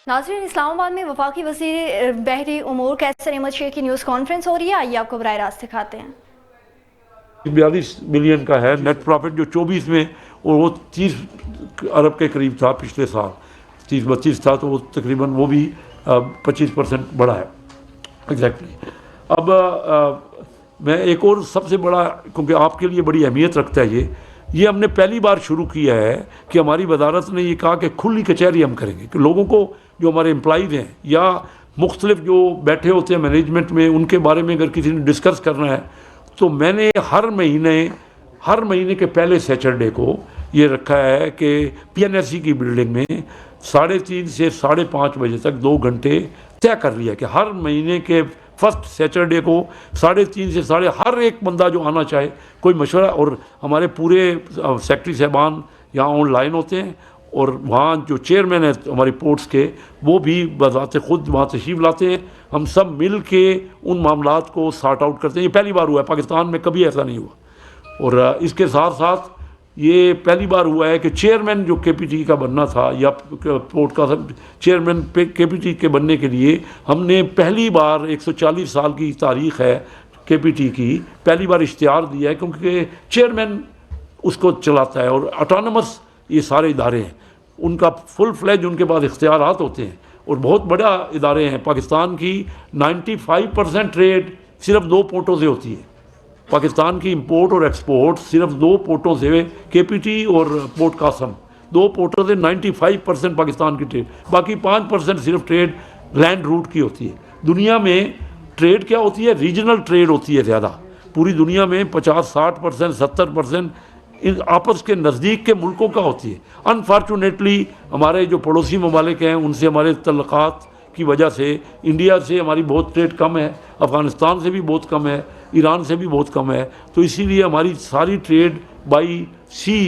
नाज़रीन, इस्लामाबाद में वफाकी वज़ीर बहरी उमूर कैसर अहमद शेख की न्यूज़ कॉन्फ्रेंस हो रही है। आइए आपको बराह रास्त दिखाते हैं। 42 मिलियन का है नेट प्रॉफिट, जो 24 में और वो 30 अरब के करीब था पिछले साल, 30-32 था, तो वो तकरीबन वो भी 25% बढ़ा है एग्जैक्टली। अब मैं एक और सबसे बड़ा, क्योंकि आपके लिए बड़ी अहमियत रखता है ये हमने पहली बार शुरू किया है कि हमारी वजारत ने ये कहा कि खुली कचहरी हम करेंगे, कि लोगों को जो हमारे एम्प्लॉइज़ हैं या मुख्तलिफ जो बैठे होते हैं मैनेजमेंट में, उनके बारे में अगर किसी ने डिस्कस करना है तो मैंने हर महीने के पहले सैटरडे को ये रखा है कि PNSE की बिल्डिंग में 3:30 से 5:30 बजे तक 2 घंटे तय कर लिया कि हर महीने के फर्स्ट सैटरडे को 3:30 से हर एक बंदा जो आना चाहे कोई मशवरा, और हमारे पूरे सेक्रेटरी साहबान यहाँ ऑनलाइन होते हैं और वहाँ जो चेयरमैन है हमारी पोर्ट्स के वो भी बज़ाते खुद वहाँ तशरीफ़ लाते हैं। हम सब मिल के उन मामलात को सॉर्ट आउट करते हैं। ये पहली बार हुआ है, पाकिस्तान में कभी ऐसा नहीं हुआ। और इसके साथ साथ ये पहली बार हुआ है कि चेयरमैन जो KPT का बनना था या पोर्ट का चेयरमैन KPT के बनने के लिए हमने पहली बार 140 साल की तारीख़ है KPT की, पहली बार इश्तिहार दिया है, क्योंकि चेयरमैन उसको चलाता है और ऑटोनमस ये सारे इदारे हैं, उनका फुल फ्लेज उनके पास इख्तियारात होते हैं और बहुत बड़ा इदारे हैं। पाकिस्तान की 95% ट्रेड सिर्फ 2 पोर्टों से होती है। पाकिस्तान की इंपोर्ट और एक्सपोर्ट सिर्फ 2 पोर्टों से, KPT और पोर्ट कासम, 2 पोर्टों से 95% पाकिस्तान की ट्रेड, बाकी 5% सिर्फ ट्रेड लैंड रूट की होती है। दुनिया में ट्रेड क्या होती है? रीजनल ट्रेड होती है ज़्यादा। पूरी दुनिया में 50-60%, 70% इन आपस के नज़दीक के मुल्कों का होती है। अनफॉर्चुनेटली हमारे जो पड़ोसी ममालिक हैं उनसे हमारे तल्लुकात की वजह से इंडिया से हमारी बहुत ट्रेड कम है, अफ़गानिस्तान से भी बहुत कम है, ईरान से भी बहुत कम है, तो इसीलिए हमारी सारी ट्रेड बाई सी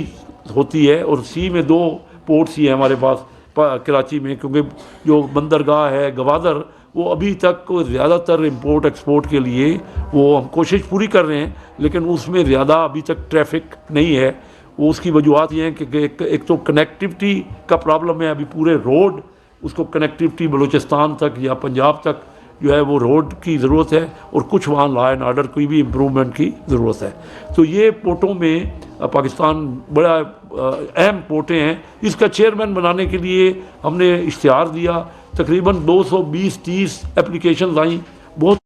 होती है। और सी में 2 पोर्ट्स ही हैं हमारे पास कराची में, क्योंकि जो बंदरगाह है गवादर वो अभी तक ज़्यादातर इंपोर्ट एक्सपोर्ट के लिए वो हम कोशिश पूरी कर रहे हैं, लेकिन उसमें ज़्यादा अभी तक ट्रैफिक नहीं है। वो उसकी वजूहत ये हैं कि एक तो कनेक्टिविटी का प्रॉब्लम है, अभी पूरे रोड उसको कनेक्टिविटी बलूचिस्तान तक या पंजाब तक जो है वो रोड की ज़रूरत है, और कुछ वहाँ लॉ एंड ऑर्डर की भी इम्प्रूवमेंट की ज़रूरत है। तो ये पोर्टों में पाकिस्तान बड़ा अहम पोर्टें हैं। इसका चेयरमैन बनाने के लिए हमने इश्तिहार दिया, तकरीबन 220-30 एप्लीकेशंस आई। बहुत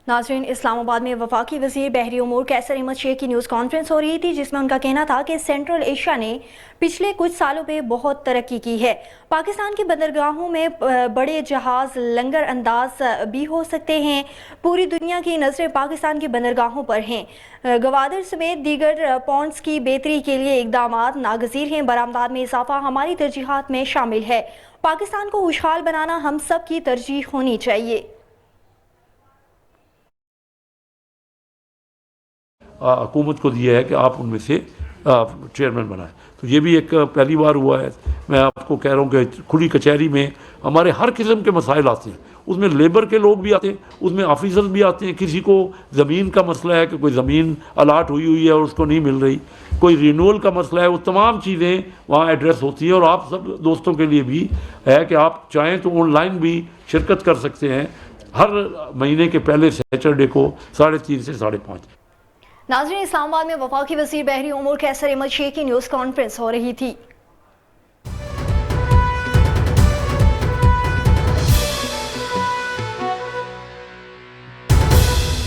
नाज़रीन, इस्लामाबाद में वफाकी वज़ीर बहरी उमूर कैसर अहमद शेख की न्यूज़ कॉन्फ्रेंस हो रही थी, जिसमें उनका कहना था कि सेंट्रल एशिया ने पिछले कुछ सालों में बहुत तरक्की की है। पाकिस्तान की बंदरगाहों में बड़े जहाज़ लंगर अंदाज भी हो सकते हैं। पूरी दुनिया की नज़रें पाकिस्तान की बंदरगाहों पर हैं। गवादर समेत दीगर पॉन्ड्स की बेहतरी के लिए इक़दामात नागज़ीर हैं। बरामदात में इजाफा हमारी तरजीहात में शामिल है। पाकिस्तान को खुशहाल बनाना हम सब की तरजीह होनी चाहिए। हुकूमत को दिया है कि आप उनमें से चेयरमैन बनाएं, तो ये भी एक पहली बार हुआ है। मैं आपको कह रहा हूँ कि खुली कचहरी में हमारे हर किस्म के मसाइल आते हैं, उसमें लेबर के लोग भी आते हैं, उसमें ऑफिसर्स भी आते हैं। किसी को ज़मीन का मसला है कि कोई ज़मीन अलाट हुई है और उसको नहीं मिल रही, कोई रिन्यूअल का मसला है, वो तमाम चीज़ें वहाँ एड्रेस होती हैं। और आप सब दोस्तों के लिए भी है कि आप चाहें तो ऑनलाइन भी शिरकत कर सकते हैं हर महीने के पहले सैटरडे को 3:30 से 5:30। नाज़रीन, इस्लामाबाद में वफाकी वज़ीर बहरी उमूर कैसर अहमद शेख की न्यूज़ कॉन्फ्रेंस हो रही थी।